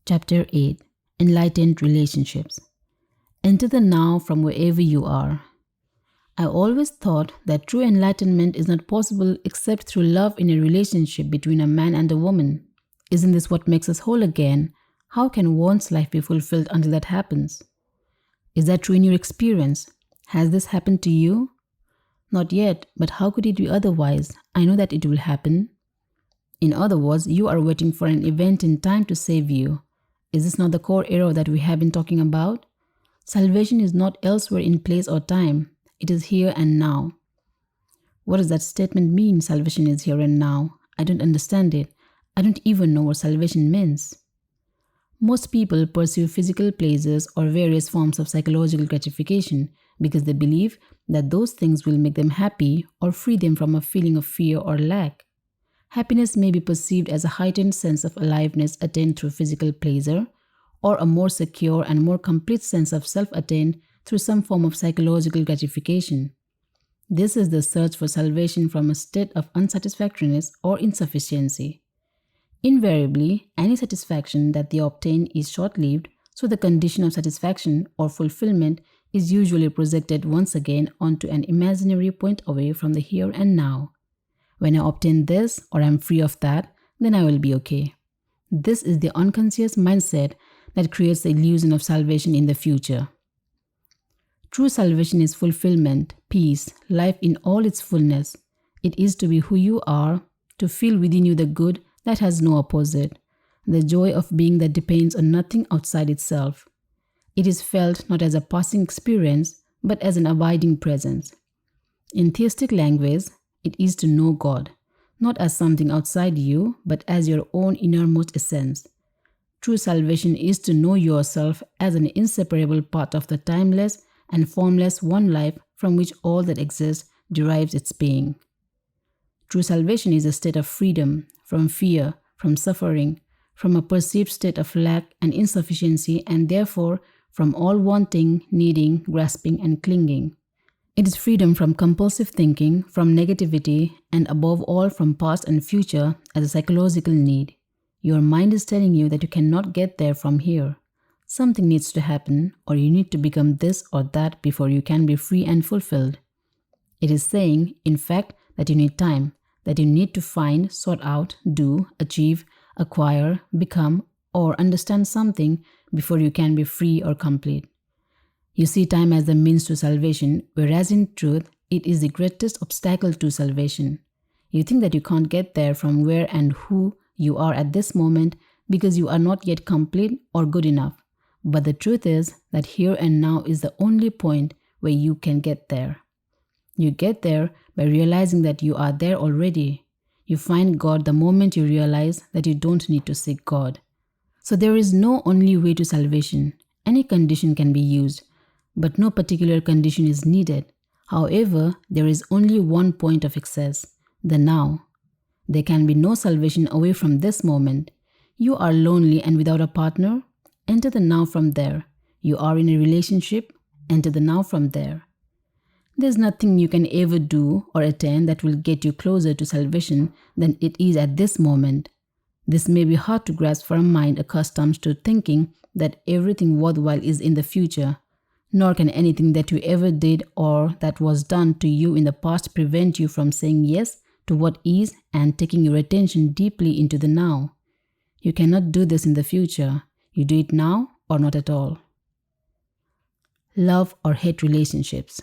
Chapter 8 Enlightened Relationships. Enter the now from wherever you are. I always thought that true enlightenment is not possible except through love in a relationship between a man and a woman. Isn't this what makes us whole again? How can one's life be fulfilled until that happens? Is that true in your experience? Has this happened to you? Not yet, but how could it be otherwise? I know that it will happen. In other words, you are waiting for an event in time to save you. Is this not the core error that we have been talking about? Salvation is not elsewhere in place or time. It is here and now. What does that statement mean, salvation is here and now? I don't understand it. I don't even know what salvation means. Most people pursue physical pleasures or various forms of psychological gratification because they believe that those things will make them happy or free them from a feeling of fear or lack. Happiness may be perceived as a heightened sense of aliveness attained through physical pleasure, or a more secure and more complete sense of self attained through some form of psychological gratification. This is the search for salvation from a state of unsatisfactoriness or insufficiency. Invariably, any satisfaction that they obtain is short-lived, so the condition of satisfaction or fulfillment is usually projected once again onto an imaginary point away from the here and now. When I obtain this or am free of that, then I will be okay. This is the unconscious mindset that creates the illusion of salvation in the future. True salvation is fulfillment, peace, life in all its fullness. It is to be who you are, to feel within you the good that has no opposite, the joy of being that depends on nothing outside itself. It is felt not as a passing experience, but as an abiding presence. In theistic language, it is to know God, not as something outside you, but as your own innermost essence. True salvation is to know yourself as an inseparable part of the timeless and formless one life from which all that exists derives its being. True salvation is a state of freedom from fear, from suffering, from a perceived state of lack and insufficiency, and therefore from all wanting, needing, grasping, and clinging. It is freedom from compulsive thinking, from negativity, and above all from past and future as a psychological need. Your mind is telling you that you cannot get there from here. Something needs to happen, or you need to become this or that before you can be free and fulfilled. It is saying, in fact, that you need time, that you need to find, sort out, do, achieve, acquire, become, or understand something before you can be free or complete. You see time as the means to salvation, whereas in truth, it is the greatest obstacle to salvation. You think that you can't get there from where and who you are at this moment because you are not yet complete or good enough. But the truth is that here and now is the only point where you can get there. You get there by realizing that you are there already. You find God the moment you realize that you don't need to seek God. So there is no only way to salvation. Any condition can be used, but no particular condition is needed. However, there is only one point of access, the now. There can be no salvation away from this moment. You are lonely and without a partner? Enter the now from there. You are in a relationship? Enter the now from there. There's nothing you can ever do or attain that will get you closer to salvation than it is at this moment. This may be hard to grasp for a mind accustomed to thinking that everything worthwhile is in the future. Nor can anything that you ever did or that was done to you in the past prevent you from saying yes to what is and taking your attention deeply into the now. You cannot do this in the future. You do it now or not at all. Love or hate relationships.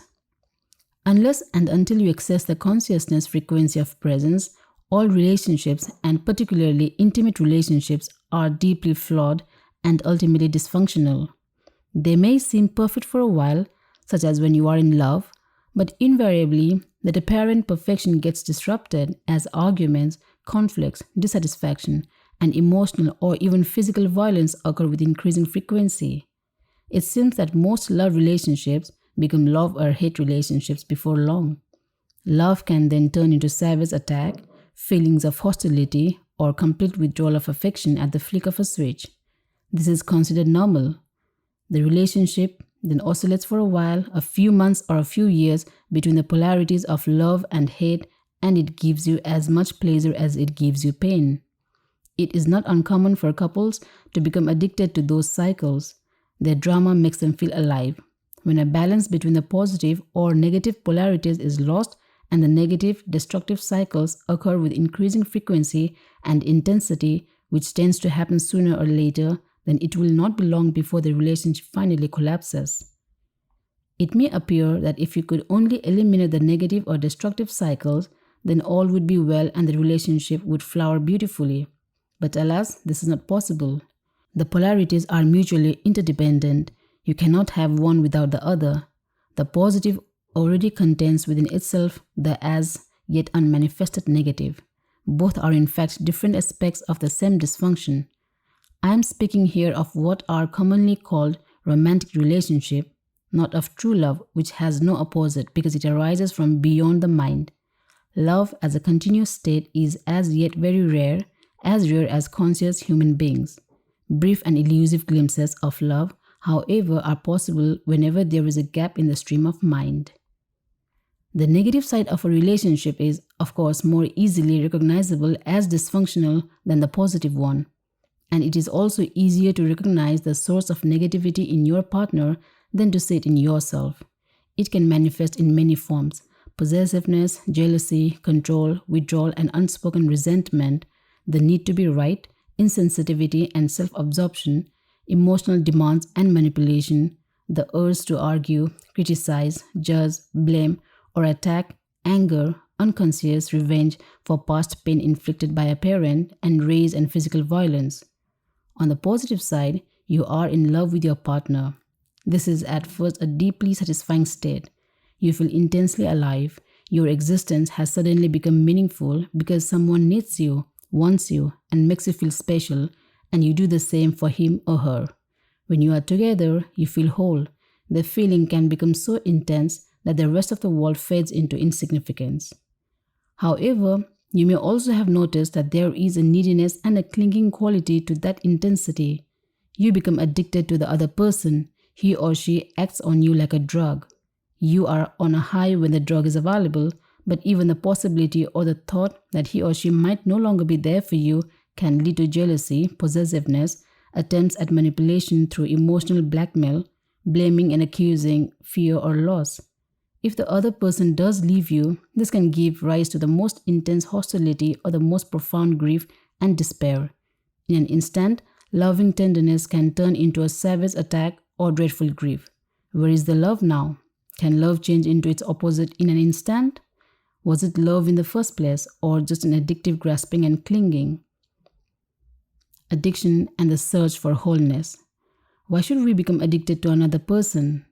Unless and until you access the consciousness frequency of presence, all relationships, and particularly intimate relationships, are deeply flawed and ultimately dysfunctional. They may seem perfect for a while, such as when you are in love, but invariably, that apparent perfection gets disrupted as arguments, conflicts, dissatisfaction, and emotional or even physical violence occur with increasing frequency. It seems that most love relationships become love or hate relationships before long. Love can then turn into savage attack, feelings of hostility, or complete withdrawal of affection at the flick of a switch. This is considered normal. The relationship then oscillates for a while, a few months or a few years, between the polarities of love and hate, and it gives you as much pleasure as it gives you pain. It is not uncommon for couples to become addicted to those cycles. Their drama makes them feel alive. When a balance between the positive or negative polarities is lost and the negative, destructive cycles occur with increasing frequency and intensity, which tends to happen sooner or later, then it will not be long before the relationship finally collapses. It may appear that if you could only eliminate the negative or destructive cycles, then all would be well and the relationship would flower beautifully. But alas, this is not possible. The polarities are mutually interdependent. You cannot have one without the other. The positive already contains within itself the as yet unmanifested negative. Both are in fact different aspects of the same dysfunction. I am speaking here of what are commonly called romantic relationship, not of true love, which has no opposite because it arises from beyond the mind. Love as a continuous state is as yet very rare as conscious human beings. Brief and elusive glimpses of love, however, are possible whenever there is a gap in the stream of mind. The negative side of a relationship is, of course, more easily recognizable as dysfunctional than the positive one. And it is also easier to recognize the source of negativity in your partner than to see it in yourself. It can manifest in many forms: possessiveness, jealousy, control, withdrawal, and unspoken resentment, the need to be right, insensitivity and self-absorption, emotional demands and manipulation, the urge to argue, criticize, judge, blame, or attack, anger, unconscious revenge for past pain inflicted by a parent, and rage and physical violence. On the positive side, you are in love with your partner. This is at first a deeply satisfying state. You feel intensely alive. Your existence has suddenly become meaningful because someone needs you, wants you, and makes you feel special, and you do the same for him or her. When you are together, you feel whole. The feeling can become so intense that the rest of the world fades into insignificance. However, you may also have noticed that there is a neediness and a clinging quality to that intensity. You become addicted to the other person. He or she acts on you like a drug. You are on a high when the drug is available, but even the possibility or the thought that he or she might no longer be there for you can lead to jealousy, possessiveness, attempts at manipulation through emotional blackmail, blaming and accusing, fear or loss. If the other person does leave you, this can give rise to the most intense hostility or the most profound grief and despair. In an instant, loving tenderness can turn into a savage attack or dreadful grief. Where is the love now? Can love change into its opposite in an instant? Was it love in the first place, or just an addictive grasping and clinging? Addiction and the search for wholeness. Why should we become addicted to another person?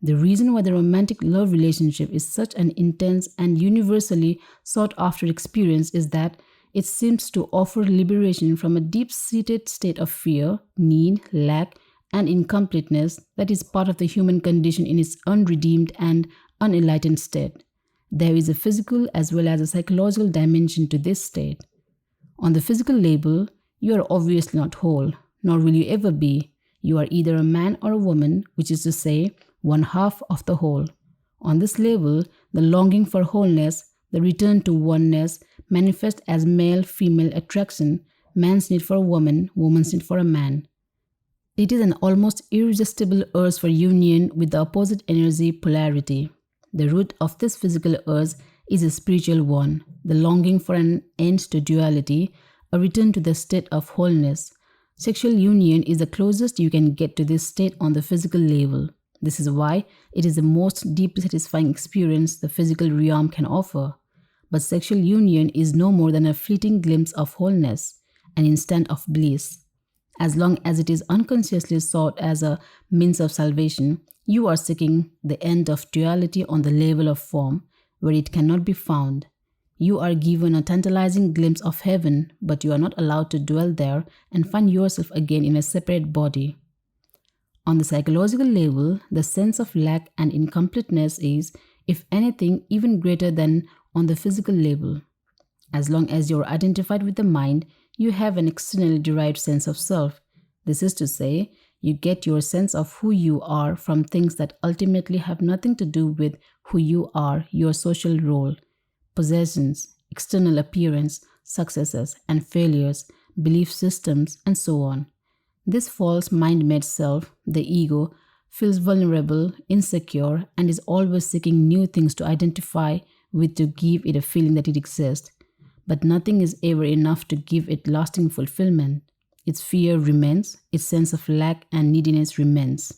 The reason why the romantic love relationship is such an intense and universally sought after experience is that it seems to offer liberation from a deep-seated state of fear, need, lack, and incompleteness that is part of the human condition in its unredeemed and unenlightened state. There is a physical as well as a psychological dimension to this state. On the physical level, you are obviously not whole, nor will you ever be. You are either a man or a woman, which is to say, one half of the whole. On this level, the longing for wholeness, the return to oneness, manifests as male-female attraction, man's need for a woman, woman's need for a man. It is an almost irresistible urge for union with the opposite energy polarity. The root of this physical urge is a spiritual one, the longing for an end to duality, a return to the state of wholeness. Sexual union is the closest you can get to this state on the physical level. This is why it is the most deeply satisfying experience the physical realm can offer. But sexual union is no more than a fleeting glimpse of wholeness, an instant of bliss. As long as it is unconsciously sought as a means of salvation, you are seeking the end of duality on the level of form, where it cannot be found. You are given a tantalizing glimpse of heaven, but you are not allowed to dwell there and find yourself again in a separate body. On the psychological level, the sense of lack and incompleteness is, if anything, even greater than on the physical level. As long as you are identified with the mind, you have an externally derived sense of self. This is to say, you get your sense of who you are from things that ultimately have nothing to do with who you are, your social role, possessions, external appearance, successes, and failures, belief systems, and so on. This false mind-made self, the ego, feels vulnerable, insecure, and is always seeking new things to identify with to give it a feeling that it exists. But nothing is ever enough to give it lasting fulfillment. Its fear remains, its sense of lack and neediness remains.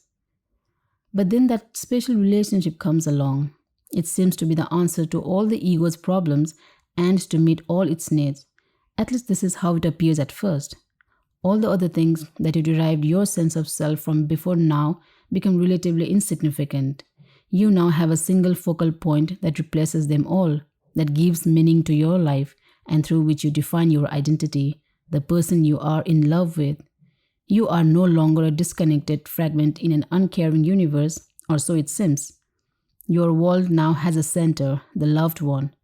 But then that special relationship comes along. It seems to be the answer to all the ego's problems and to meet all its needs. At least this is how it appears at first. All the other things that you derived your sense of self from before now become relatively insignificant. You now have a single focal point that replaces them all, that gives meaning to your life and through which you define your identity, the person you are in love with. You are no longer a disconnected fragment in an uncaring universe, or so it seems. Your world now has a center, the loved one.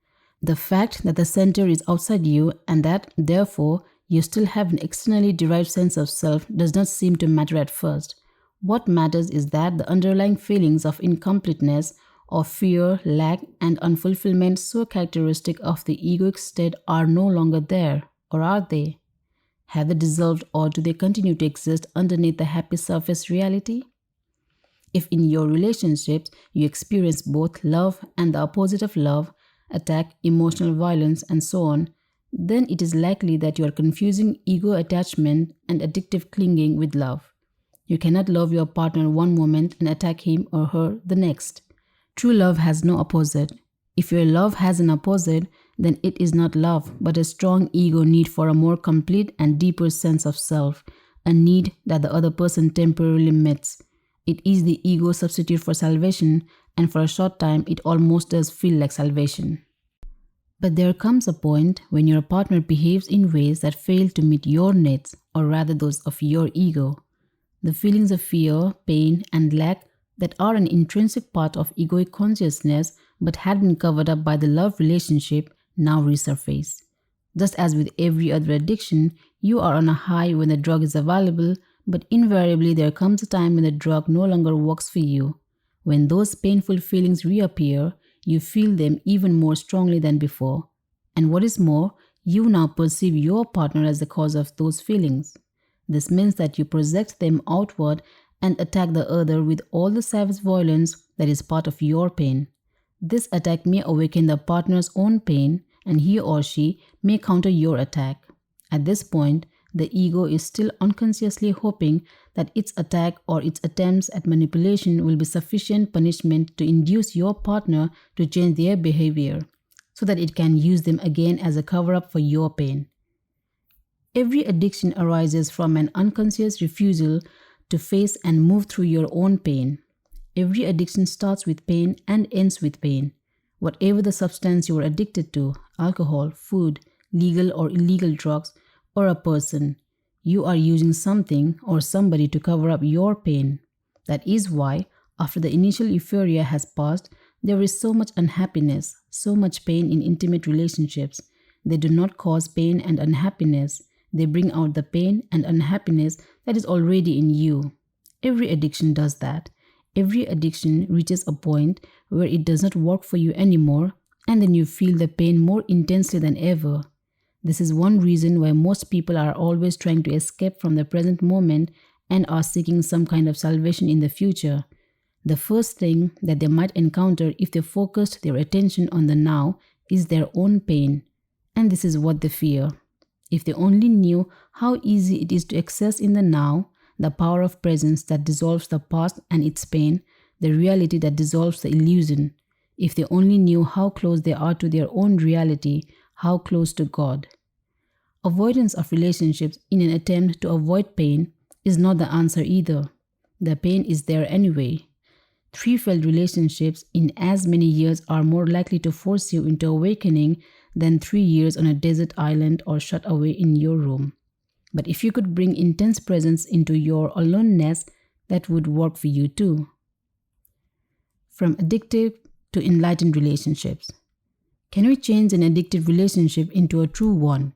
The fact that the center is outside you and that, therefore, you still have an externally derived sense of self does not seem to matter at first. What matters is that the underlying feelings of incompleteness, of fear, lack, and unfulfillment so characteristic of the egoic state are no longer there, or are they? Have they dissolved, or do they continue to exist underneath the happy surface reality? If in your relationships you experience both love and the opposite of love, attack, emotional violence, and so on, then it is likely that you are confusing ego attachment and addictive clinging with love. You cannot love your partner one moment and attack him or her the next. True love has no opposite. If your love has an opposite, then it is not love, but a strong ego need for a more complete and deeper sense of self, a need that the other person temporarily meets. It is the ego substitute for salvation, and for a short time it almost does feel like salvation. But there comes a point when your partner behaves in ways that fail to meet your needs, or rather those of your ego. The feelings of fear, pain, and lack that are an intrinsic part of egoic consciousness but had been covered up by the love relationship now resurface. Just as with every other addiction, you are on a high when the drug is available, but invariably there comes a time when the drug no longer works for you. When those painful feelings reappear, you feel them even more strongly than before. And what is more, you now perceive your partner as the cause of those feelings. This means that you project them outward and attack the other with all the savage violence that is part of your pain. This attack may awaken the partner's own pain, and he or she may counter your attack. At this point, the ego is still unconsciously hoping that its attack or its attempts at manipulation will be sufficient punishment to induce your partner to change their behavior, so that it can use them again as a cover-up for your pain. Every addiction arises from an unconscious refusal to face and move through your own pain. Every addiction starts with pain and ends with pain. Whatever the substance you are addicted to, alcohol, food, legal or illegal drugs, or a person, you are using something or somebody to cover up your pain. That is why, after the initial euphoria has passed, there is so much unhappiness, so much pain in intimate relationships. They do not cause pain and unhappiness. They bring out the pain and unhappiness that is already in you. Every addiction does that. Every addiction reaches a point where it does not work for you anymore, and then you feel the pain more intensely than ever. This is one reason why most people are always trying to escape from the present moment and are seeking some kind of salvation in the future. The first thing that they might encounter if they focused their attention on the now is their own pain, and this is what they fear. If they only knew how easy it is to access in the now, the power of presence that dissolves the past and its pain, the reality that dissolves the illusion. If they only knew how close they are to their own reality, how close to God. Avoidance of relationships in an attempt to avoid pain is not the answer either. The pain is there anyway. 3 failed relationships in as many years are more likely to force you into awakening than 3 years on a desert island or shut away in your room. But if you could bring intense presence into your aloneness, that would work for you too. From addictive to enlightened relationships. Can we change an addictive relationship into a true one?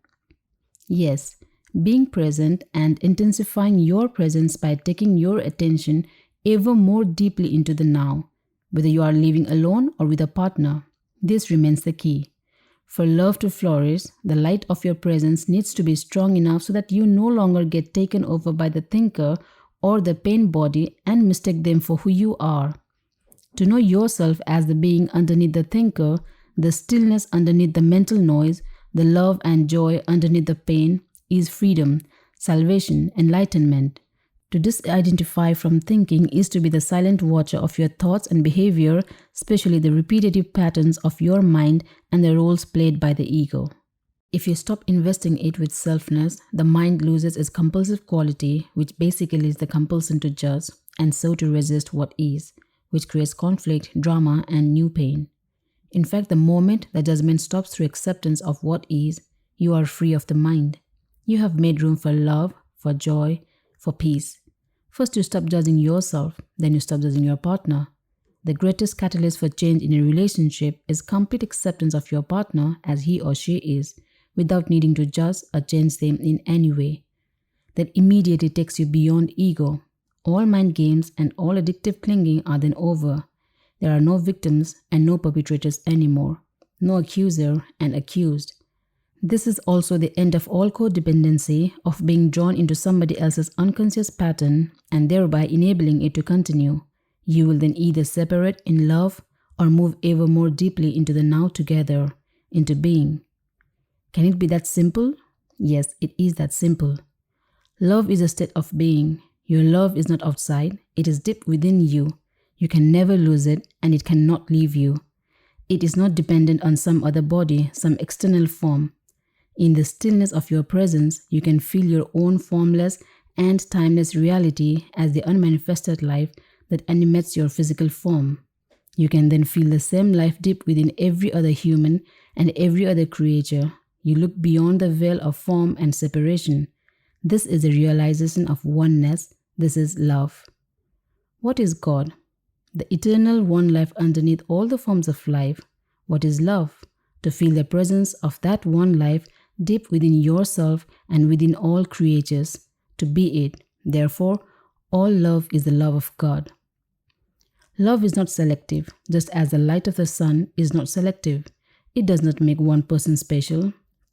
Yes, being present and intensifying your presence by taking your attention ever more deeply into the now, whether you are living alone or with a partner. This remains the key. For love to flourish, the light of your presence needs to be strong enough so that you no longer get taken over by the thinker or the pain body and mistake them for who you are. To know yourself as the being underneath the thinker, the stillness underneath the mental noise, the love and joy underneath the pain is freedom, salvation, enlightenment. To disidentify from thinking is to be the silent watcher of your thoughts and behavior, especially the repetitive patterns of your mind and the roles played by the ego. If you stop investing it with selfness, the mind loses its compulsive quality, which basically is the compulsion to judge, and so to resist what is, which creates conflict, drama, and new pain. In fact, the moment the judgment stops through acceptance of what is, you are free of the mind. You have made room for love, for joy, for peace. First, you stop judging yourself, then you stop judging your partner. The greatest catalyst for change in a relationship is complete acceptance of your partner as he or she is, without needing to judge or change them in any way. That immediately takes you beyond ego. All mind games and all addictive clinging are then over. There are no victims and no perpetrators anymore, no accuser and accused. This is also the end of all codependency of being drawn into somebody else's unconscious pattern and thereby enabling it to continue. You will then either separate in love or move ever more deeply into the now together, into being. Can it be that simple? Yes, it is that simple. Love is a state of being. Your love is not outside, it is deep within you. You can never lose it and it cannot leave you. It is not dependent on some other body, some external form. In the stillness of your presence, you can feel your own formless and timeless reality as the unmanifested life that animates your physical form. You can then feel the same life deep within every other human and every other creature. You look beyond the veil of form and separation. This is a realization of oneness. This is love. What is God? The eternal one life underneath all the forms of life. What is love? To feel the presence of that one life deep within yourself and within all creatures, to be it. Therefore, all love is the love of God. Love is not selective, just as the light of the sun is not selective. It does not make one person special.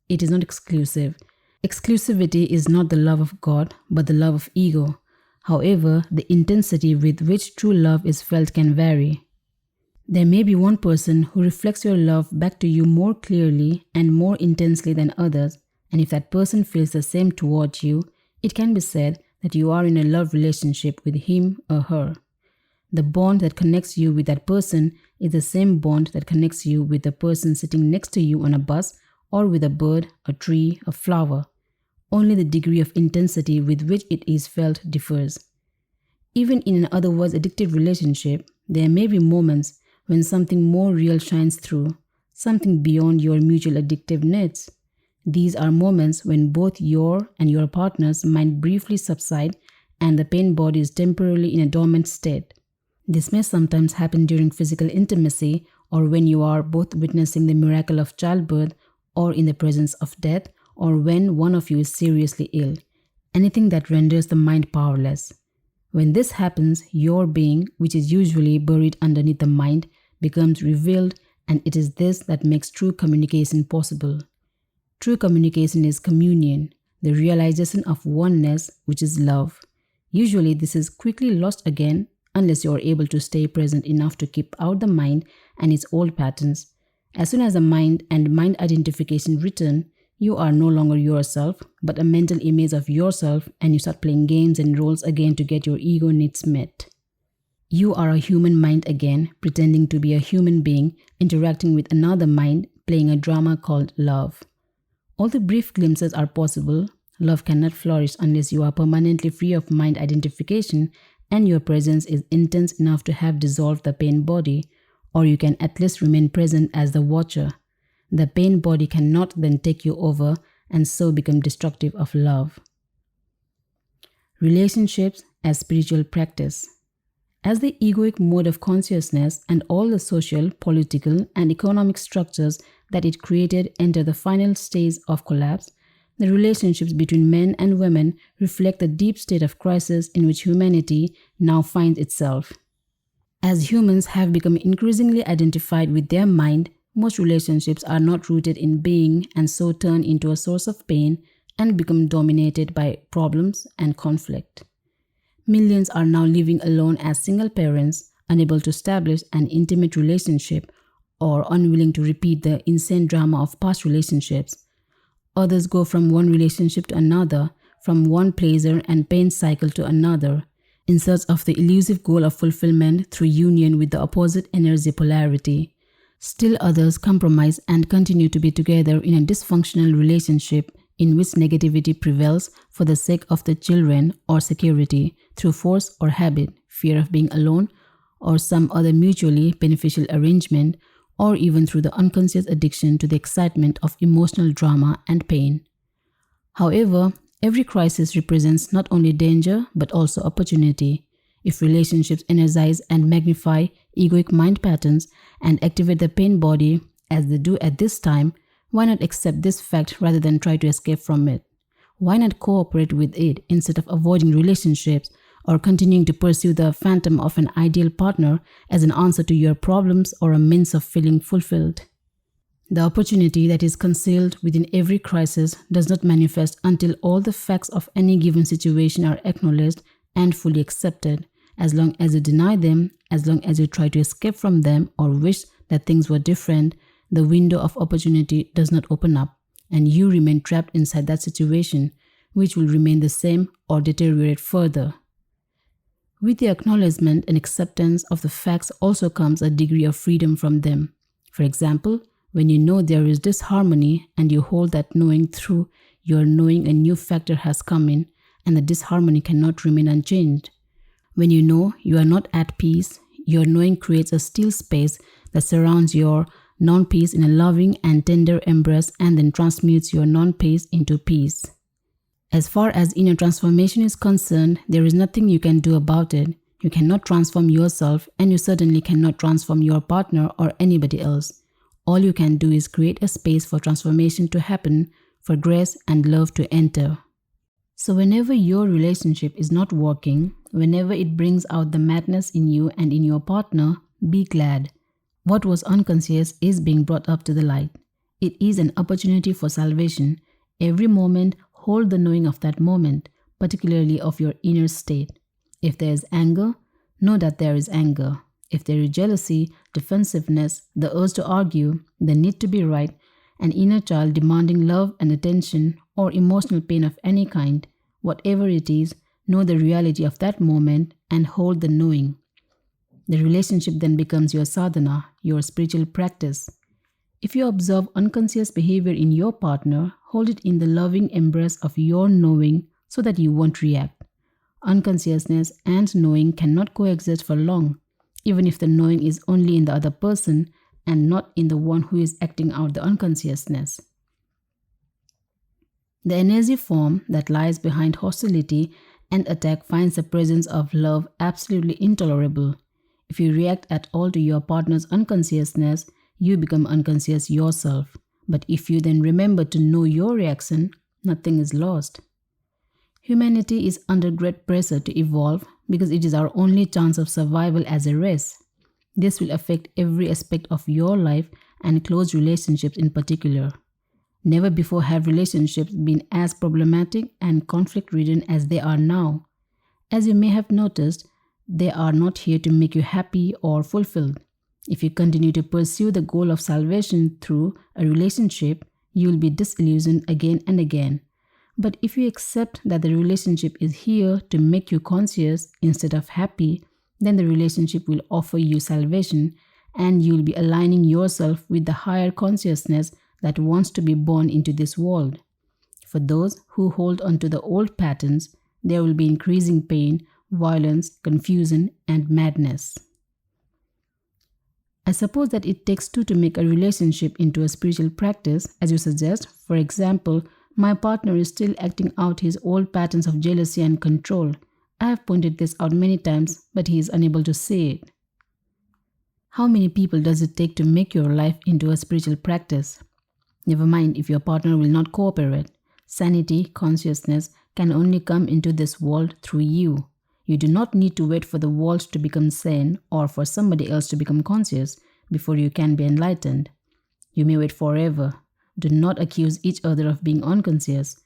It is not exclusive. Exclusivity is not the love of God, but the love of ego. However, the intensity with which true love is felt can vary. There may be one person who reflects your love back to you more clearly and more intensely than others, and if that person feels the same towards you, it can be said that you are in a love relationship with him or her. The bond that connects you with that person is the same bond that connects you with the person sitting next to you on a bus or with a bird, a tree, a flower. Only the degree of intensity with which it is felt differs. Even in an otherwise addictive relationship, there may be moments when something more real shines through, something beyond your mutual addictive needs. These are moments when both your and your partner's mind briefly subside and the pain body is temporarily in a dormant state. This may sometimes happen during physical intimacy or when you are both witnessing the miracle of childbirth or in the presence of death or when one of you is seriously ill, anything that renders the mind powerless. When this happens, your being, which is usually buried underneath the mind, becomes revealed, and it is this that makes true communication possible. True communication is communion, the realization of oneness, which is love. Usually this is quickly lost again unless you are able to stay present enough to keep out the mind and its old patterns. As soon as the mind and mind identification return, you are no longer yourself, but a mental image of yourself, and you start playing games and roles again to get your ego needs met. You are a human mind again, pretending to be a human being, interacting with another mind, playing a drama called love. All the brief glimpses are possible. Love cannot flourish unless you are permanently free of mind identification and your presence is intense enough to have dissolved the pain body, or you can at least remain present as the watcher. The pain body cannot then take you over and so become destructive of love. Relationships as spiritual practice. As the egoic mode of consciousness and all the social, political, and economic structures that it created enter the final stage of collapse, the relationships between men and women reflect the deep state of crisis in which humanity now finds itself. As humans have become increasingly identified with their mind, Most relationships are not rooted in being and so turn into a source of pain and become dominated by problems and conflict. Millions are now living alone as single parents, unable to establish an intimate relationship or unwilling to repeat the insane drama of past relationships. Others go from one relationship to another, from one pleasure and pain cycle to another, in search of the elusive goal of fulfillment through union with the opposite energy polarity. Still others compromise and continue to be together in a dysfunctional relationship in which negativity prevails for the sake of the children or security through force or habit, fear of being alone, or some other mutually beneficial arrangement, or even through the unconscious addiction to the excitement of emotional drama and pain. However, every crisis represents not only danger but also opportunity. If relationships energize and magnify egoic mind patterns and activate the pain body as they do at this time, why not accept this fact rather than try to escape from it? Why not cooperate with it instead of avoiding relationships or continuing to pursue the phantom of an ideal partner as an answer to your problems or a means of feeling fulfilled? The opportunity that is concealed within every crisis does not manifest until all the facts of any given situation are acknowledged and fully accepted. As long as you deny them, as long as you try to escape from them or wish that things were different, the window of opportunity does not open up, and you remain trapped inside that situation, which will remain the same or deteriorate further. With the acknowledgement and acceptance of the facts also comes a degree of freedom from them. For example, when you know there is disharmony and you hold that knowing through your knowing a new factor has come in and the disharmony cannot remain unchanged. When you know you are not at peace, your knowing creates a still space that surrounds your non-peace in a loving and tender embrace and then transmutes your non-peace into peace. As far as inner transformation is concerned, there is nothing you can do about it. You cannot transform yourself and you certainly cannot transform your partner or anybody else. All you can do is create a space for transformation to happen, for grace and love to enter. So whenever your relationship is not working, whenever it brings out the madness in you and in your partner, be glad. What was unconscious is being brought up to the light. It is an opportunity for salvation. Every moment, hold the knowing of that moment, particularly of your inner state. If there is anger, know that there is anger. If there is jealousy, defensiveness, the urge to argue, the need to be right, an inner child demanding love and attention, or emotional pain of any kind, whatever it is, know the reality of that moment and hold the knowing. The relationship then becomes your sadhana, your spiritual practice. If you observe unconscious behavior in your partner, hold it in the loving embrace of your knowing so that you won't react. Unconsciousness and knowing cannot coexist for long, even if the knowing is only in the other person and not in the one who is acting out the unconsciousness. The energy form that lies behind hostility and attack finds the presence of love absolutely intolerable. If you react at all to your partner's unconsciousness, you become unconscious yourself. But if you then remember to know your reaction, nothing is lost. Humanity is under great pressure to evolve because it is our only chance of survival as a race. This will affect every aspect of your life and close relationships in particular. Never before have relationships been as problematic and conflict-ridden as they are now. As you may have noticed, they are not here to make you happy or fulfilled. If you continue to pursue the goal of salvation through a relationship, you will be disillusioned again and again. But if you accept that the relationship is here to make you conscious instead of happy, then the relationship will offer you salvation and you will be aligning yourself with the higher consciousness that wants to be born into this world. For those who hold on to the old patterns, there will be increasing pain, violence, confusion, and madness. I suppose that it takes two to make a relationship into a spiritual practice, as you suggest. For example, my partner is still acting out his old patterns of jealousy and control. I have pointed this out many times, but he is unable to see it. How many people does it take to make your life into a spiritual practice? Never mind if your partner will not cooperate. Sanity, consciousness can only come into this world through you. You do not need to wait for the world to become sane or for somebody else to become conscious before you can be enlightened. You may wait forever. Do not accuse each other of being unconscious.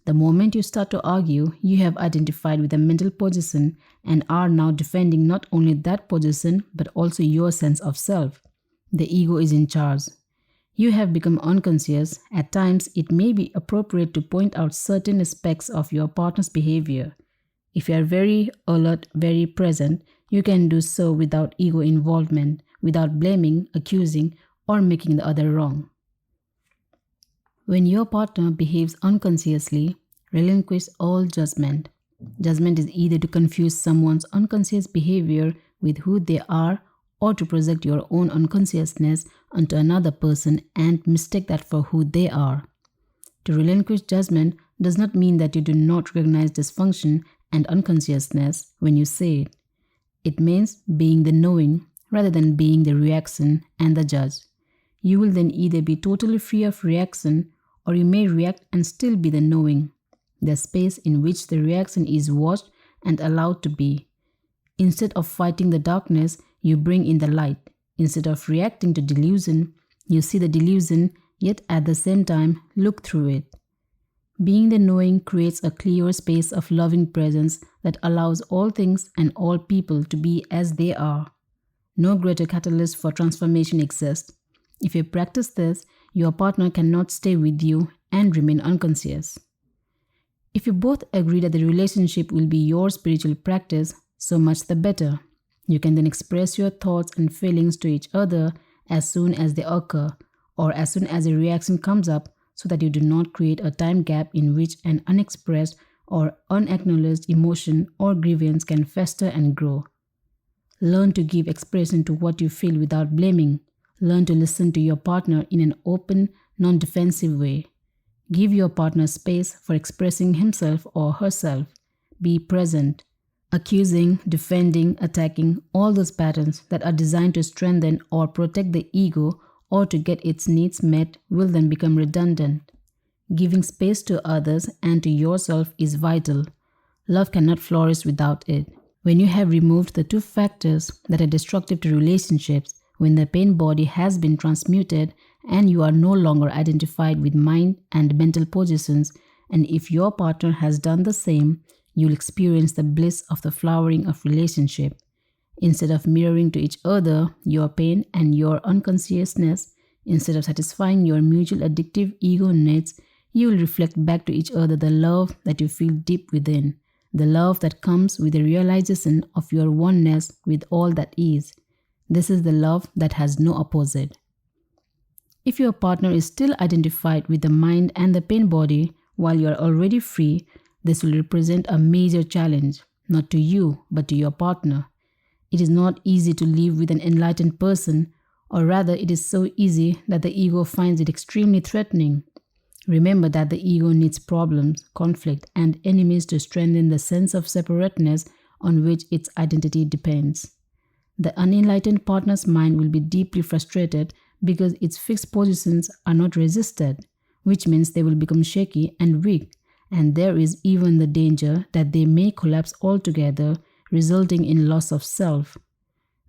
The moment you start to argue, you have identified with a mental position and are now defending not only that position but also your sense of self. The ego is in charge. You have become unconscious. At times, it may be appropriate to point out certain aspects of your partner's behavior. If you are very alert, very present, you can do so without ego involvement, without blaming, accusing, or making the other wrong. When your partner behaves unconsciously, relinquish all judgment. Judgment is either to confuse someone's unconscious behavior with who they are or to project your own unconsciousness onto another person and mistake that for who they are. To relinquish judgment does not mean that you do not recognize dysfunction and unconsciousness when you say it. It means being the knowing rather than being the reaction and the judge. You will then either be totally free of reaction or you may react and still be the knowing, the space in which the reaction is watched and allowed to be. Instead of fighting the darkness, you bring in the light. Instead of reacting to delusion, you see the delusion, yet at the same time look through it. Being the knowing creates a clear space of loving presence that allows all things and all people to be as they are. No greater catalyst for transformation exists. If you practice this, your partner cannot stay with you and remain unconscious. If you both agree that the relationship will be your spiritual practice, so much the better. You can then express your thoughts and feelings to each other as soon as they occur or as soon as a reaction comes up, so that you do not create a time gap in which an unexpressed or unacknowledged emotion or grievance can fester and grow. Learn to give expression to what you feel without blaming. Learn to listen to your partner in an open, non-defensive way. Give your partner space for expressing himself or herself. Be present. Accusing, defending, attacking, all those patterns that are designed to strengthen or protect the ego or to get its needs met will then become redundant. Giving space to others and to yourself is vital. Love cannot flourish without it. When you have removed the two factors that are destructive to relationships, when the pain body has been transmuted and you are no longer identified with mind and mental positions, and if your partner has done the same, you'll experience the bliss of the flowering of relationship. Instead of mirroring to each other your pain and your unconsciousness, instead of satisfying your mutual addictive ego needs, you will reflect back to each other the love that you feel deep within, the love that comes with the realization of your oneness with all that is. This is the love that has no opposite. If your partner is still identified with the mind and the pain body while you are already free, this will represent a major challenge, not to you, but to your partner. It is not easy to live with an enlightened person, or rather it is so easy that the ego finds it extremely threatening. Remember that the ego needs problems, conflict, and enemies to strengthen the sense of separateness on which its identity depends. The unenlightened partner's mind will be deeply frustrated because its fixed positions are not resisted, which means they will become shaky and weak, and there is even the danger that they may collapse altogether, resulting in loss of self.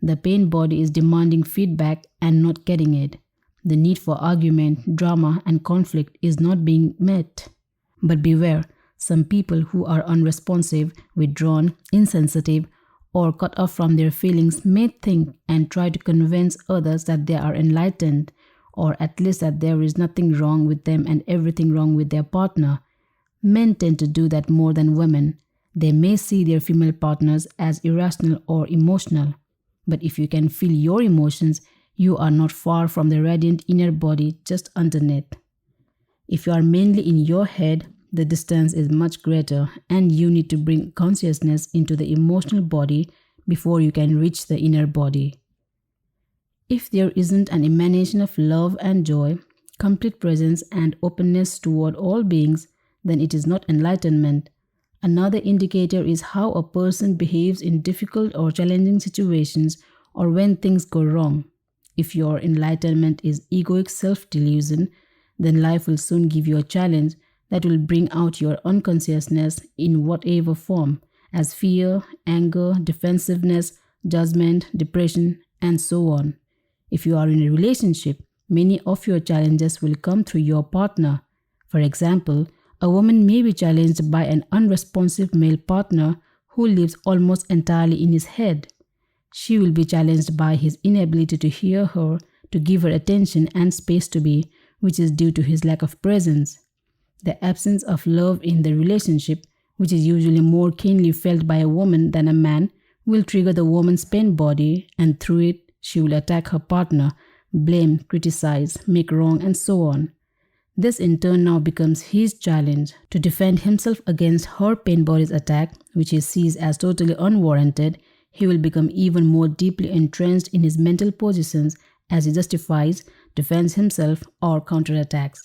The pain body is demanding feedback and not getting it. The need for argument, drama, and conflict is not being met. But beware, some people who are unresponsive, withdrawn, insensitive, or cut off from their feelings may think and try to convince others that they are enlightened, or at least that there is nothing wrong with them and everything wrong with their partner. Men tend to do that more than women. They may see their female partners as irrational or emotional. But if you can feel your emotions, you are not far from the radiant inner body just underneath. If you are mainly in your head, the distance is much greater and you need to bring consciousness into the emotional body before you can reach the inner body. If there isn't an emanation of love and joy, complete presence and openness toward all beings, then it is not enlightenment. Another indicator is how a person behaves in difficult or challenging situations or when things go wrong. If your enlightenment is egoic self-delusion, then life will soon give you a challenge that will bring out your unconsciousness in whatever form, as fear, anger, defensiveness, judgment, depression, and so on. If you are in a relationship, Many of your challenges will come through your partner. For example, a woman may be challenged by an unresponsive male partner who lives almost entirely in his head. She will be challenged by his inability to hear her, to give her attention and space to be, which is due to his lack of presence. The absence of love in the relationship, which is usually more keenly felt by a woman than a man, will trigger the woman's pain body, and through it, she will attack her partner, blame, criticize, make wrong, and so on. This in turn now becomes his challenge to defend himself against her pain body's attack, which he sees as totally unwarranted. He will become even more deeply entrenched in his mental positions as he justifies, defends himself, or counterattacks.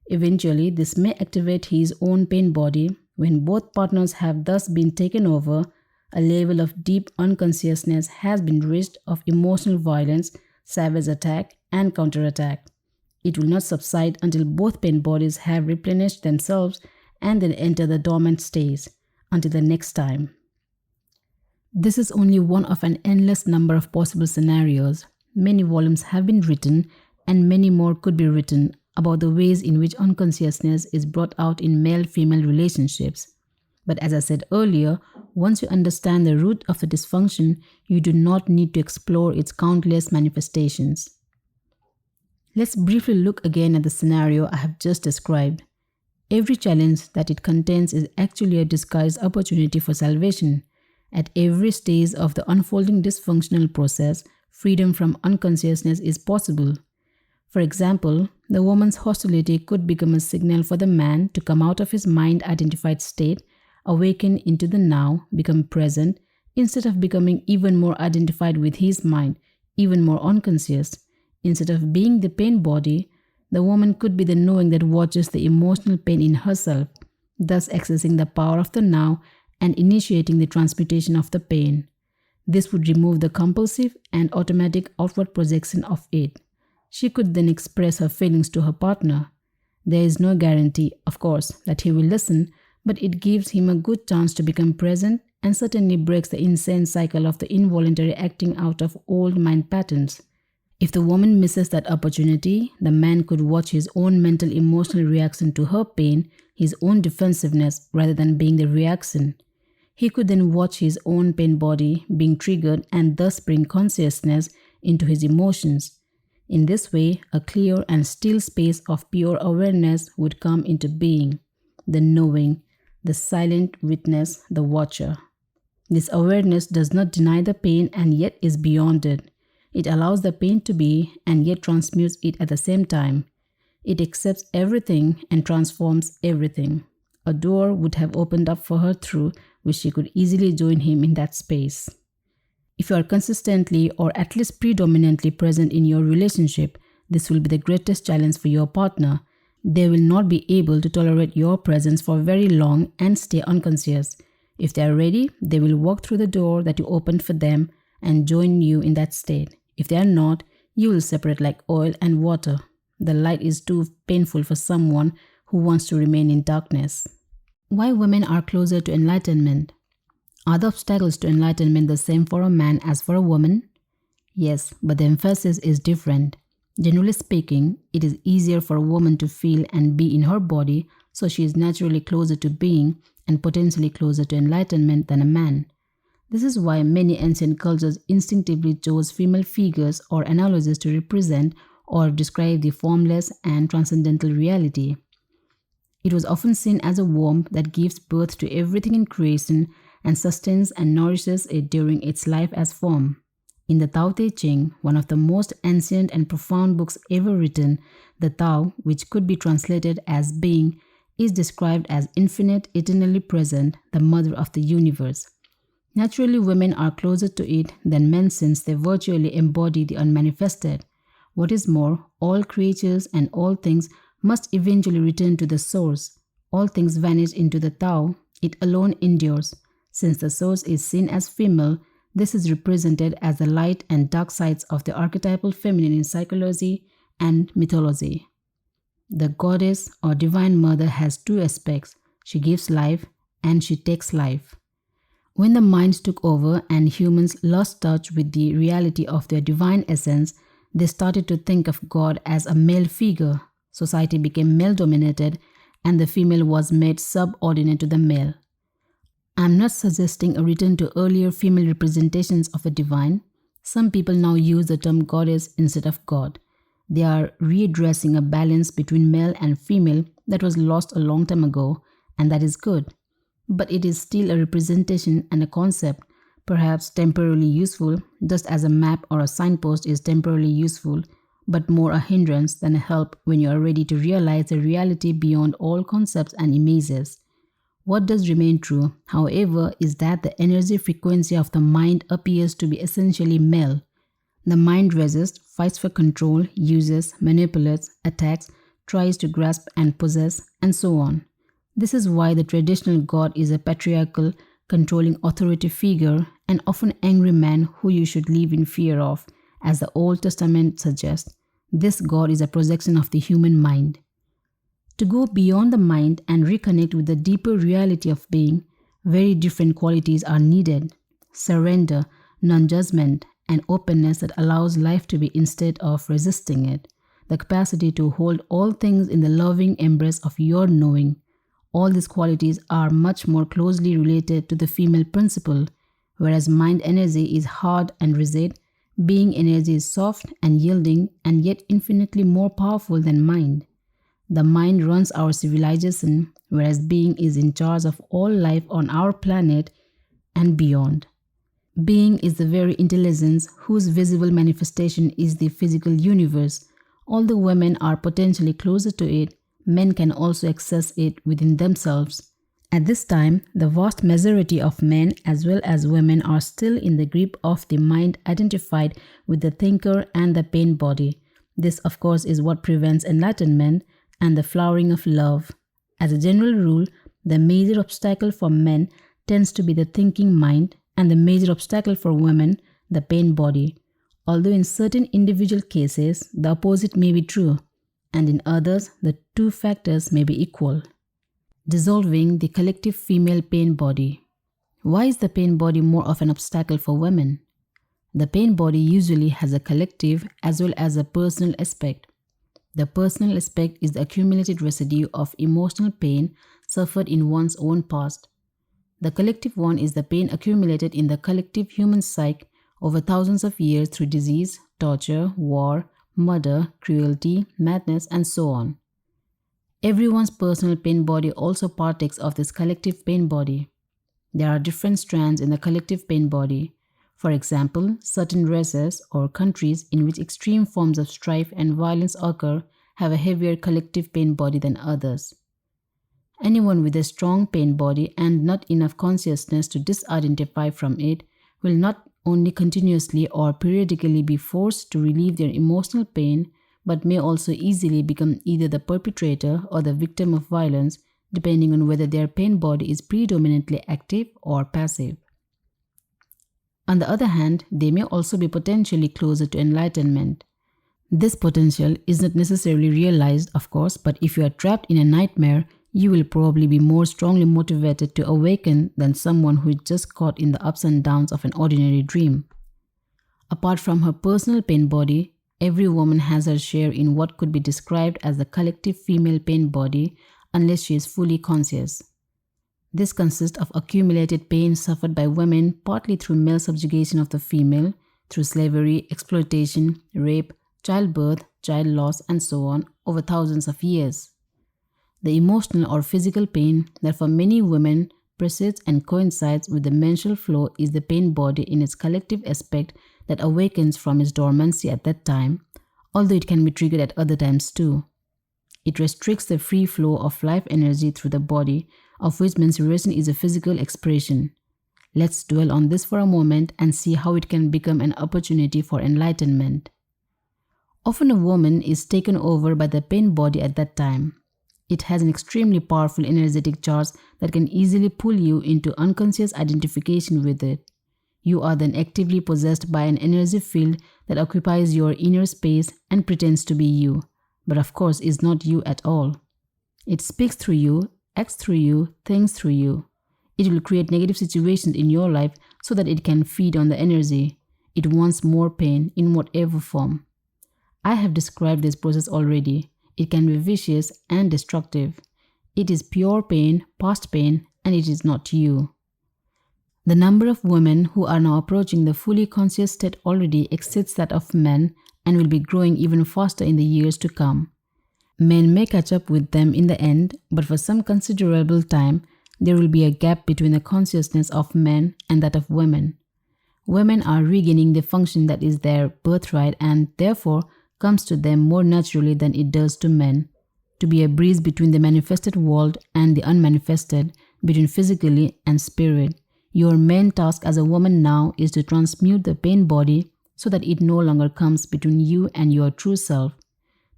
Eventually, this may activate his own pain body. When both partners have thus been taken over, a level of deep unconsciousness has been reached of emotional violence, savage attack, and counterattack. It will not subside until both pain bodies have replenished themselves and then enter the dormant stage. Until the next time. This is only one of an endless number of possible scenarios. Many volumes have been written, and many more could be written, about the ways in which unconsciousness is brought out in male-female relationships. But as I said earlier, once you understand the root of the dysfunction, you do not need to explore its countless manifestations. Let's briefly look again at the scenario I have just described. Every challenge that it contains is actually a disguised opportunity for salvation. At every stage of the unfolding dysfunctional process, freedom from unconsciousness is possible. For example, the woman's hostility could become a signal for the man to come out of his mind-identified state, awaken into the now, become present, instead of becoming even more identified with his mind, even more unconscious. Instead of being the pain body, the woman could be the knowing that watches the emotional pain in herself, thus accessing the power of the now and initiating the transmutation of the pain. This would remove the compulsive and automatic outward projection of it. She could then express her feelings to her partner. There is no guarantee, of course, that he will listen, but it gives him a good chance to become present and certainly breaks the insane cycle of the involuntary acting out of old mind patterns. If the woman misses that opportunity, the man could watch his own mental emotional reaction to her pain, his own defensiveness, rather than being the reaction. He could then watch his own pain body being triggered and thus bring consciousness into his emotions. In this way, a clear and still space of pure awareness would come into being, the knowing, the silent witness, the watcher. This awareness does not deny the pain and yet is beyond it. It allows the pain to be and yet transmutes it at the same time. It accepts everything and transforms everything. A door would have opened up for her through which she could easily join him in that space. If you are consistently or at least predominantly present in your relationship, this will be the greatest challenge for your partner. They will not be able to tolerate your presence for very long and stay unconscious. If they are ready, they will walk through the door that you opened for them and join you in that state. If they are not, you will separate like oil and water. The light is too painful for someone who wants to remain in darkness. Why women are closer to enlightenment? Are the obstacles to enlightenment the same for a man as for a woman? Yes, but the emphasis is different. Generally speaking, it is easier for a woman to feel and be in her body, so she is naturally closer to being and potentially closer to enlightenment than a man. This is why many ancient cultures instinctively chose female figures or analogies to represent or describe the formless and transcendental reality. It was often seen as a womb that gives birth to everything in creation and sustains and nourishes it during its life as form. In the Tao Te Ching, one of the most ancient and profound books ever written, the Tao, which could be translated as being, is described as infinite, eternally present, the mother of the universe. Naturally, women are closer to it than men since they virtually embody the unmanifested. What is more, all creatures and all things must eventually return to the source. All things vanish into the Tao, it alone endures. Since the source is seen as female, this is represented as the light and dark sides of the archetypal feminine in psychology and mythology. The goddess or divine mother has two aspects. She gives life and she takes life. When the minds took over and humans lost touch with the reality of their divine essence, They started to think of God as a male figure. Society became male dominated, and the female was made subordinate to the male. I'm not suggesting a return to earlier female representations of the divine. Some people now use the term goddess instead of God. They are readdressing a balance between male and female that was lost a long time ago, and that is good. But it is still a representation and a concept, perhaps temporarily useful, just as a map or a signpost is temporarily useful, but more a hindrance than a help when you are ready to realize the reality beyond all concepts and images. What does remain true, however, is that the energy frequency of the mind appears to be essentially male. The mind resists, fights for control, uses, manipulates, attacks, tries to grasp and possess, and so on. This is why the traditional god is a patriarchal, controlling authority figure, an often angry man who you should live in fear of, as the Old Testament suggests. This god is a projection of the human mind. To go beyond the mind and reconnect with the deeper reality of being, very different qualities are needed. Surrender, non-judgment, and openness that allows life to be instead of resisting it. The capacity to hold all things in the loving embrace of your knowing. All these qualities are much more closely related to the female principle, whereas mind energy is hard and rigid, being energy is soft and yielding and yet infinitely more powerful than mind. The mind runs our civilization, whereas being is in charge of all life on our planet and beyond. Being is the very intelligence whose visible manifestation is the physical universe. Although women are potentially closer to it, men can also access it within themselves. At this time, the vast majority of men as well as women are still in the grip of the mind identified with the thinker and the pain body. This, of course, is what prevents enlightenment and the flowering of love. As a general rule, the major obstacle for men tends to be the thinking mind, and the major obstacle for women, the pain body. Although in certain individual cases, the opposite may be true, and in others, the two factors may be equal. Dissolving the collective female pain body. Why is the pain body more of an obstacle for women? The pain body usually has a collective as well as a personal aspect. The personal aspect is the accumulated residue of emotional pain suffered in one's own past. The collective one is the pain accumulated in the collective human psyche over thousands of years through disease, torture, war, murder, cruelty, madness, and so on. Everyone's personal pain body also partakes of this collective pain body. There are different strands in the collective pain body. For example, certain races or countries in which extreme forms of strife and violence occur have a heavier collective pain body than others. Anyone with a strong pain body and not enough consciousness to disidentify from it will not only continuously or periodically be forced to relieve their emotional pain, but may also easily become either the perpetrator or the victim of violence, depending on whether their pain body is predominantly active or passive. On the other hand, they may also be potentially closer to enlightenment. This potential is not necessarily realized, of course, but if you are trapped in a nightmare, you will probably be more strongly motivated to awaken than someone who is just caught in the ups and downs of an ordinary dream. Apart from her personal pain body, every woman has her share in what could be described as the collective female pain body unless she is fully conscious. This consists of accumulated pain suffered by women partly through male subjugation of the female, through slavery, exploitation, rape, childbirth, child loss, and so on over thousands of years. The emotional or physical pain that for many women precedes and coincides with the menstrual flow is the pain body in its collective aspect that awakens from its dormancy at that time, although it can be triggered at other times too. It restricts the free flow of life energy through the body, of which menstruation is a physical expression. Let's dwell on this for a moment and see how it can become an opportunity for enlightenment. Often a woman is taken over by the pain body at that time. It has an extremely powerful energetic charge that can easily pull you into unconscious identification with it. You are then actively possessed by an energy field that occupies your inner space and pretends to be you, but of course is not you at all. It speaks through you, acts through you, thinks through you. It will create negative situations in your life so that it can feed on the energy. It wants more pain in whatever form. I have described this process already. It can be vicious and destructive. It is pure pain, past pain, and it is not you. The number of women who are now approaching the fully conscious state already exceeds that of men and will be growing even faster in the years to come. Men may catch up with them in the end, but for some considerable time, there will be a gap between the consciousness of men and that of women. Women are regaining the function that is their birthright and therefore comes to them more naturally than it does to men, to be a breeze between the manifested world and the unmanifested, between physically and spirit. Your main task as a woman now is to transmute the pain body so that it no longer comes between you and your true self,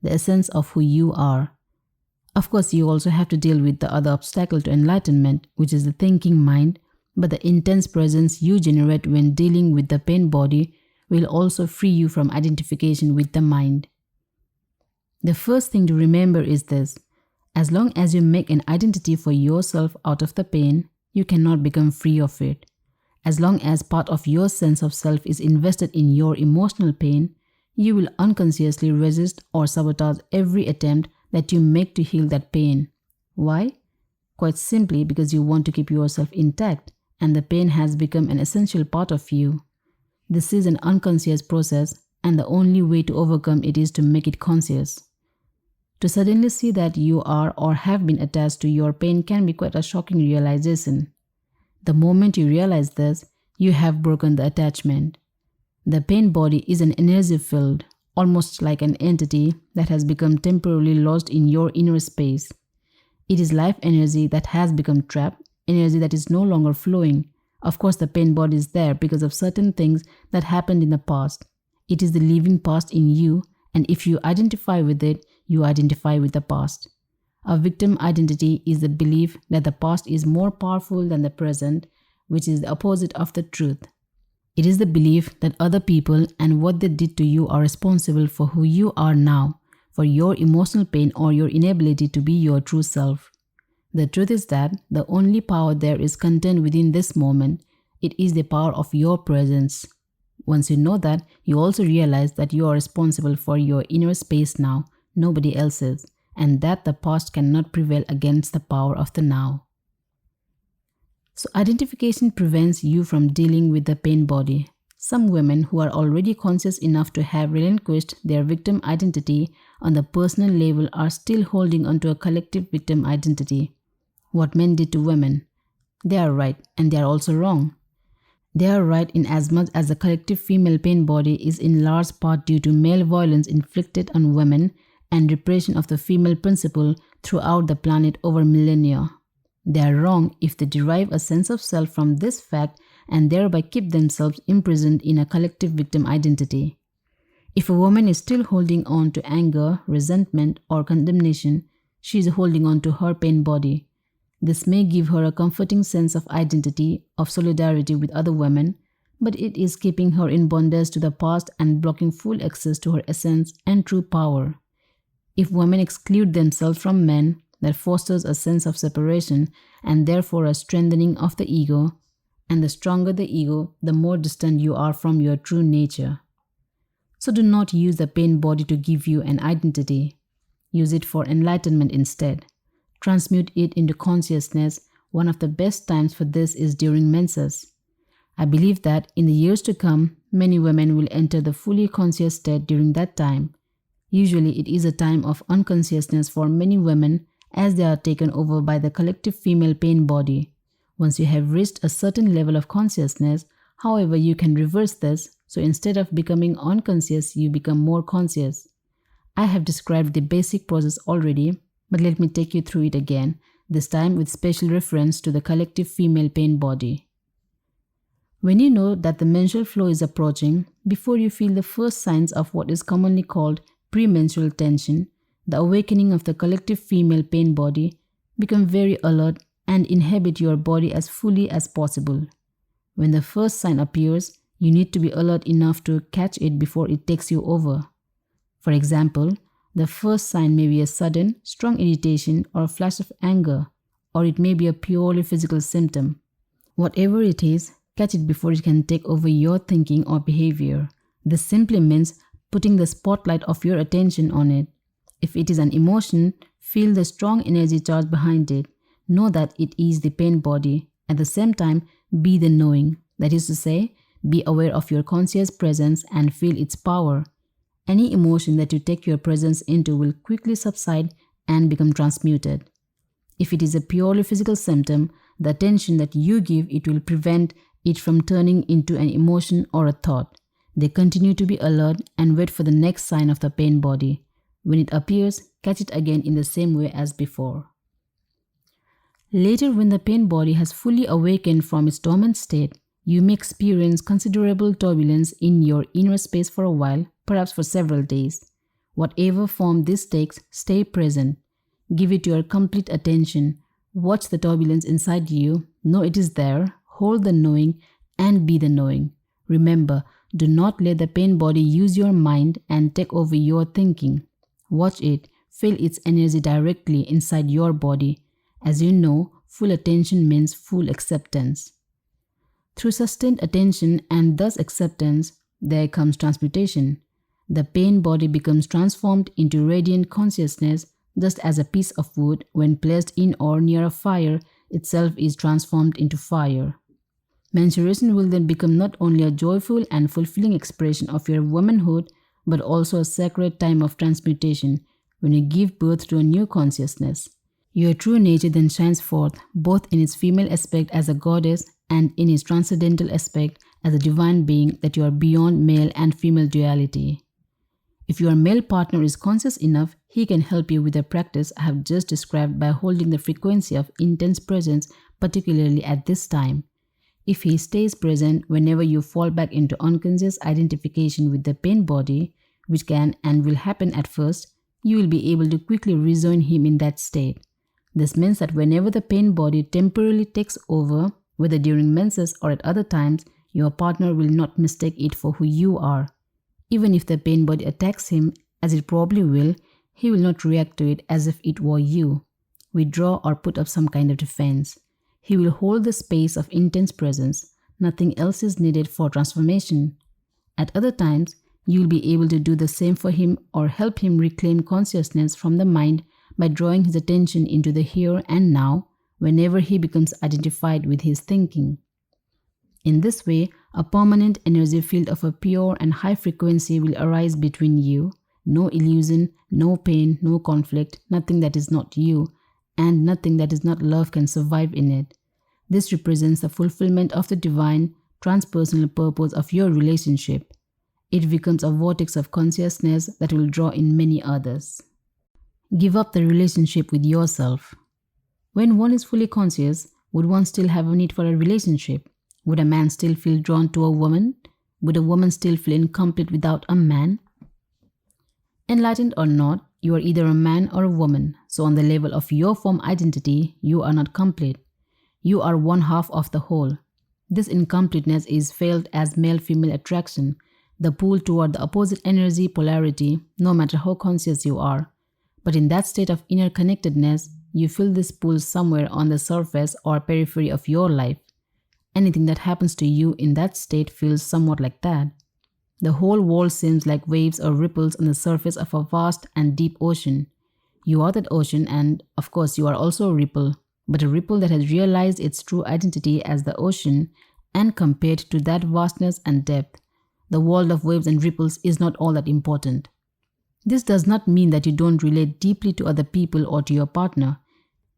the essence of who you are. Of course, you also have to deal with the other obstacle to enlightenment, which is the thinking mind, but the intense presence you generate when dealing with the pain body will also free you from identification with the mind. The first thing to remember is this: as long as you make an identity for yourself out of the pain, you cannot become free of it. As long as part of your sense of self is invested in your emotional pain, you will unconsciously resist or sabotage every attempt that you make to heal that pain. Why? Quite simply because you want to keep yourself intact, and the pain has become an essential part of you. This is an unconscious process, and the only way to overcome it is to make it conscious. To suddenly see that you are or have been attached to your pain can be quite a shocking realization. The moment you realize this, you have broken the attachment. The pain body is an energy field, almost like an entity that has become temporarily lost in your inner space. It is life energy that has become trapped, energy that is no longer flowing. Of course, the pain body is there because of certain things that happened in the past. It is the living past in you, and if you identify with it, you identify with the past. A victim identity is the belief that the past is more powerful than the present, which is the opposite of the truth. It is the belief that other people and what they did to you are responsible for who you are now, for your emotional pain or your inability to be your true self. The truth is that the only power there is contained within this moment. It is the power of your presence. Once you know that, you also realize that you are responsible for your inner space now, nobody else's, and that the past cannot prevail against the power of the now. So identification prevents you from dealing with the pain body. Some women who are already conscious enough to have relinquished their victim identity on the personal level are still holding onto a collective victim identity. What men did to women. They are right, and they are also wrong. They are right in as much as the collective female pain body is in large part due to male violence inflicted on women and repression of the female principle throughout the planet over millennia. They are wrong if they derive a sense of self from this fact and thereby keep themselves imprisoned in a collective victim identity. If a woman is still holding on to anger, resentment, or condemnation, she is holding on to her pain body. This may give her a comforting sense of identity, of solidarity with other women, but it is keeping her in bondage to the past and blocking full access to her essence and true power. If women exclude themselves from men, that fosters a sense of separation and therefore a strengthening of the ego, and the stronger the ego, the more distant you are from your true nature. So do not use the pain body to give you an identity. Use it for enlightenment instead. Transmute it into consciousness. One of the best times for this is during menses. I believe that in the years to come, many women will enter the fully conscious state during that time. Usually it is a time of unconsciousness for many women as they are taken over by the collective female pain body. Once you have reached a certain level of consciousness, however, you can reverse this, so instead of becoming unconscious, you become more conscious. I have described the basic process already, but let me take you through it again, this time with special reference to the collective female pain body. When you know that the menstrual flow is approaching, before you feel the first signs of what is commonly called premenstrual tension, the awakening of the collective female pain body, become very alert and inhabit your body as fully as possible. When the first sign appears, you need to be alert enough to catch it before it takes you over. For example, the first sign may be a sudden, strong irritation or a flash of anger, or it may be a purely physical symptom. Whatever it is, catch it before it can take over your thinking or behavior. This simply means putting the spotlight of your attention on it. If it is an emotion, feel the strong energy charge behind it. Know that it is the pain body. At the same time, be the knowing. That is to say, be aware of your conscious presence and feel its power. Any emotion that you take your presence into will quickly subside and become transmuted. If it is a purely physical symptom, the attention that you give it will prevent it from turning into an emotion or a thought. They continue to be alert and wait for the next sign of the pain body. When it appears, catch it again in the same way as before. Later, when the pain body has fully awakened from its dormant state, you may experience considerable turbulence in your inner space for a while, perhaps for several days. Whatever form this takes, stay present. Give it your complete attention. Watch the turbulence inside you. Know it is there. Hold the knowing and be the knowing. Remember, do not let the pain body use your mind and take over your thinking. Watch it. Feel its energy directly inside your body. As you know, full attention means full acceptance. Through sustained attention and thus acceptance, there comes transmutation. The pain body becomes transformed into radiant consciousness, just as a piece of wood, when placed in or near a fire, itself is transformed into fire. Menstruation will then become not only a joyful and fulfilling expression of your womanhood, but also a sacred time of transmutation, when you give birth to a new consciousness. Your true nature then shines forth, both in its female aspect as a goddess and in its transcendental aspect as a divine being, that you are beyond male and female duality. If your male partner is conscious enough, he can help you with the practice I have just described by holding the frequency of intense presence, particularly at this time. If he stays present whenever you fall back into unconscious identification with the pain body, which can and will happen at first, you will be able to quickly rejoin him in that state. This means that whenever the pain body temporarily takes over, whether during menses or at other times, your partner will not mistake it for who you are. Even if the pain body attacks him, as it probably will, he will not react to it as if it were you, withdraw or put up some kind of defense. He will hold the space of intense presence. Nothing else is needed for transformation. At other times, you will be able to do the same for him or help him reclaim consciousness from the mind by drawing his attention into the here and now whenever he becomes identified with his thinking. In this way, a permanent energy field of a pure and high frequency will arise between you. No illusion, no pain, no conflict, nothing that is not you, and nothing that is not love can survive in it. This represents the fulfillment of the divine, transpersonal purpose of your relationship. It becomes a vortex of consciousness that will draw in many others. Give up the relationship with yourself. When one is fully conscious, would one still have a need for a relationship? Would a man still feel drawn to a woman? Would a woman still feel incomplete without a man? Enlightened or not, you are either a man or a woman, so on the level of your form identity, you are not complete. You are one half of the whole. This incompleteness is felt as male-female attraction, the pull toward the opposite energy polarity, no matter how conscious you are. But in that state of inner connectedness, you feel this pull somewhere on the surface or periphery of your life. Anything that happens to you in that state feels somewhat like that. The whole world seems like waves or ripples on the surface of a vast and deep ocean. You are that ocean, and of course you are also a ripple, but a ripple that has realized its true identity as the ocean, and compared to that vastness and depth, the world of waves and ripples is not all that important. This does not mean that you don't relate deeply to other people or to your partner.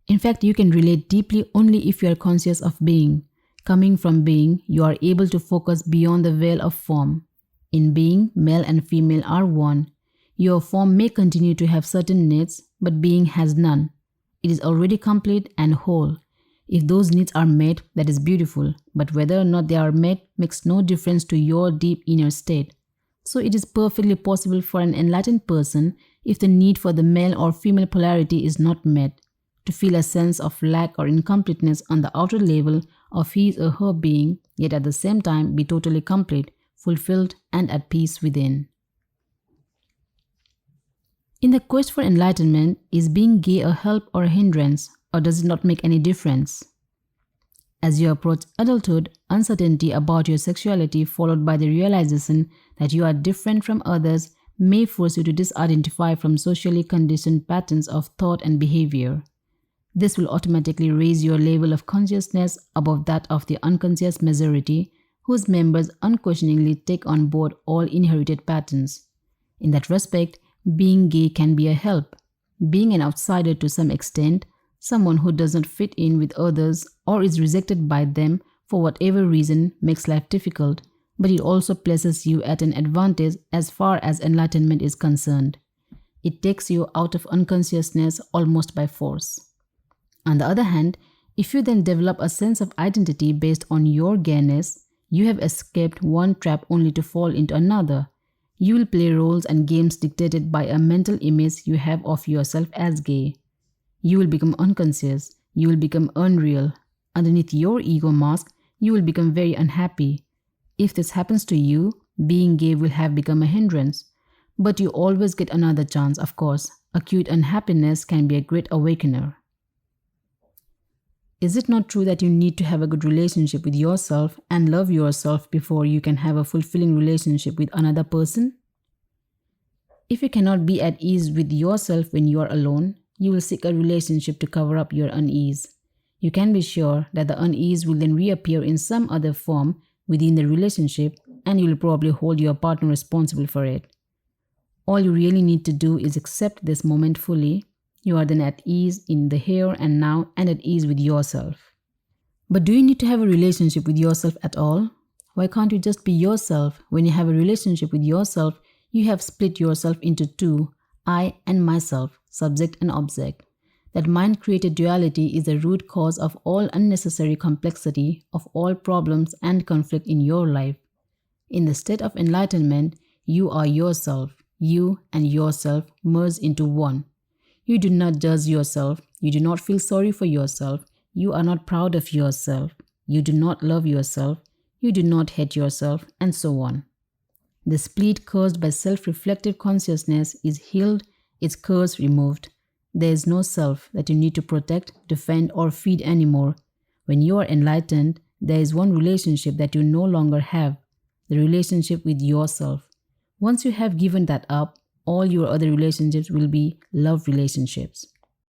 In fact, you can relate deeply only if you are conscious of being. Coming from being, you are able to focus beyond the veil of form. In being, male and female are one. Your form may continue to have certain needs, but being has none. It is already complete and whole. If those needs are met, that is beautiful, but whether or not they are met makes no difference to your deep inner state. So it is perfectly possible for an enlightened person, if the need for the male or female polarity is not met, to feel a sense of lack or incompleteness on the outer level of his or her being, yet at the same time be totally complete, fulfilled, and at peace within. In the quest for enlightenment, is being gay a help or a hindrance, or does it not make any difference? As you approach adulthood, uncertainty about your sexuality followed by the realization that you are different from others may force you to disidentify from socially conditioned patterns of thought and behavior. This will automatically raise your level of consciousness above that of the unconscious majority, whose members unquestioningly take on board all inherited patterns. In that respect, being gay can be a help. Being an outsider to some extent, someone who does not fit in with others or is rejected by them for whatever reason, makes life difficult, but it also places you at an advantage as far as enlightenment is concerned. It takes you out of unconsciousness almost by force. On the other hand, if you then develop a sense of identity based on your gayness, you have escaped one trap only to fall into another. You will play roles and games dictated by a mental image you have of yourself as gay. You will become unconscious. You will become unreal. Underneath your ego mask, you will become very unhappy. If this happens to you, being gay will have become a hindrance. But you always get another chance, of course. Acute unhappiness can be a great awakener. Is it not true that you need to have a good relationship with yourself and love yourself before you can have a fulfilling relationship with another person? If you cannot be at ease with yourself when you are alone, you will seek a relationship to cover up your unease. You can be sure that the unease will then reappear in some other form within the relationship, and you will probably hold your partner responsible for it. All you really need to do is accept this moment fully. You are then at ease in the here and now and at ease with yourself. But do you need to have a relationship with yourself at all? Why can't you just be yourself? When you have a relationship with yourself, you have split yourself into two, I and myself, subject and object. That mind-created duality is the root cause of all unnecessary complexity, of all problems and conflict in your life. In the state of enlightenment, you are yourself. You and yourself merge into one. You do not judge yourself. You do not feel sorry for yourself. You are not proud of yourself. You do not love yourself. You do not hate yourself, and so on. The split caused by self-reflective consciousness is healed, its curse removed. There is no self that you need to protect, defend, or feed anymore. When you are enlightened, there is one relationship that you no longer have, the relationship with yourself. Once you have given that up, all your other relationships will be love relationships.